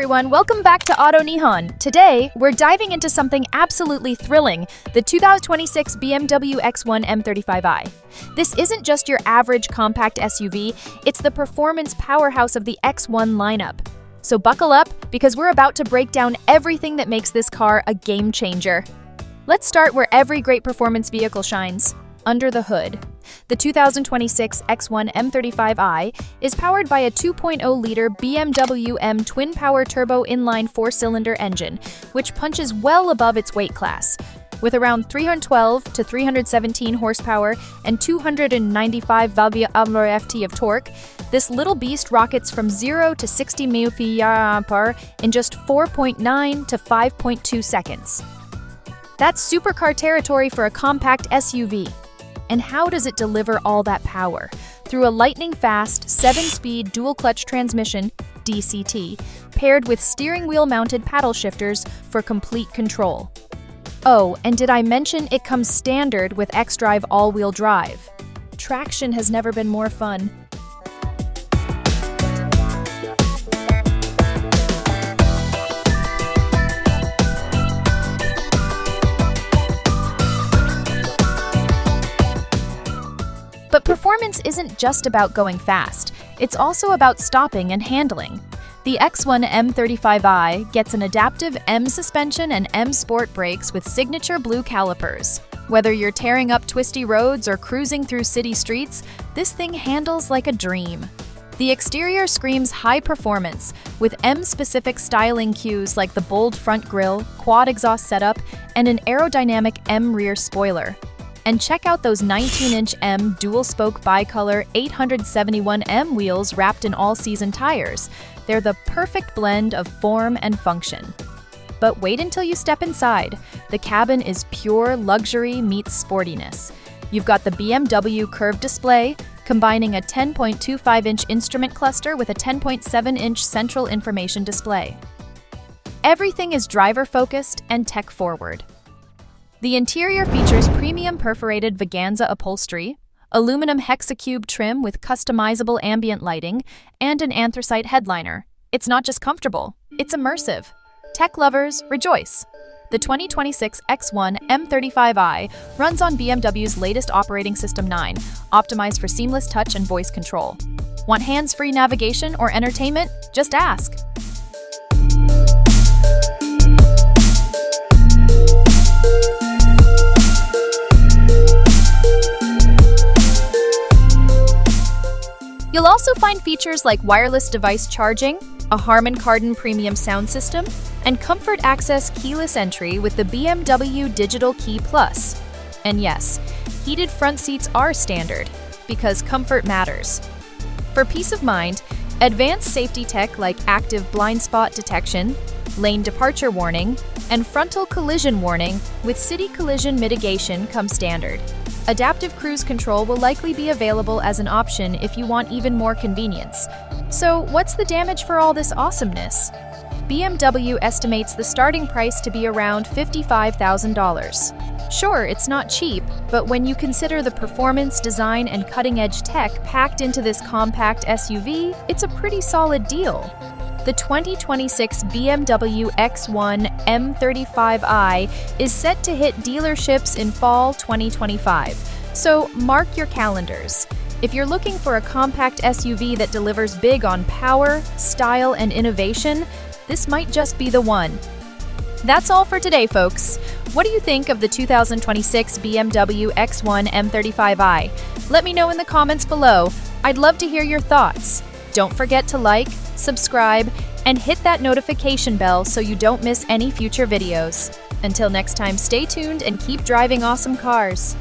everyone, welcome back to Auto Nihon. Today, we're diving into something absolutely thrilling, the 2026 BMW X1 M35i. This isn't just your average compact SUV, it's the performance powerhouse of the X1 lineup. So buckle up, because we're about to break down everything that makes this car a game changer. Let's start where every great performance vehicle shines, under the hood. The 2026 X1 M35i is powered by a 2.0-liter BMW M twin-power turbo inline four-cylinder engine, which punches well above its weight class. With around 312 to 317 horsepower and 295 Lb-ft of torque, this little beast rockets from 0 to 60 mph in just 4.9 to 5.2 seconds. That's supercar territory for a compact SUV. And how does it deliver all that power? Through a lightning-fast, 7-speed dual-clutch transmission, DCT, paired with steering wheel-mounted paddle shifters for complete control. Oh, and did I mention it comes standard with xDrive all-wheel drive? Traction has never been more fun. But performance isn't just about going fast, it's also about stopping and handling. The X1 M35i gets an adaptive M suspension and M Sport brakes with signature blue calipers. Whether you're tearing up twisty roads or cruising through city streets, this thing handles like a dream. The exterior screams high performance, with M-specific styling cues like the bold front grille, quad exhaust setup, and an aerodynamic M rear spoiler. And check out those 19-inch M dual-spoke bicolor 871M wheels wrapped in all-season tires. They're the perfect blend of form and function. But wait until you step inside. The cabin is pure luxury meets sportiness. You've got the BMW curved display, combining a 10.25-inch instrument cluster with a 10.7-inch central information display. Everything is driver-focused and tech-forward. The interior features premium perforated Veganza upholstery, aluminum hexacube trim with customizable ambient lighting, and an anthracite headliner. It's not just comfortable, it's immersive. Tech lovers, rejoice! The 2026 X1 M35i runs on BMW's latest operating system 9, optimized for seamless touch and voice control. Want hands-free navigation or entertainment? Just ask! You'll also find features like wireless device charging, a Harman Kardon premium sound system, and comfort access keyless entry with the BMW Digital Key Plus. And yes, heated front seats are standard, because comfort matters. For peace of mind, advanced safety tech like active blind spot detection, lane departure warning, and frontal collision warning with city collision mitigation come standard. Adaptive cruise control will likely be available as an option if you want even more convenience. So, what's the damage for all this awesomeness? BMW estimates the starting price to be around $55,000. Sure, it's not cheap, but when you consider the performance, design, and cutting-edge tech packed into this compact SUV, it's a pretty solid deal. The 2026 BMW X1 M35i is set to hit dealerships in fall 2025, so mark your calendars. If you're looking for a compact SUV that delivers big on power, style, and innovation, this might just be the one. That's all for today, folks. What do you think of the 2026 BMW X1 M35i? Let me know in the comments below. I'd love to hear your thoughts. Don't forget to like, subscribe, and hit that notification bell so you don't miss any future videos. Until next time, stay tuned and keep driving awesome cars.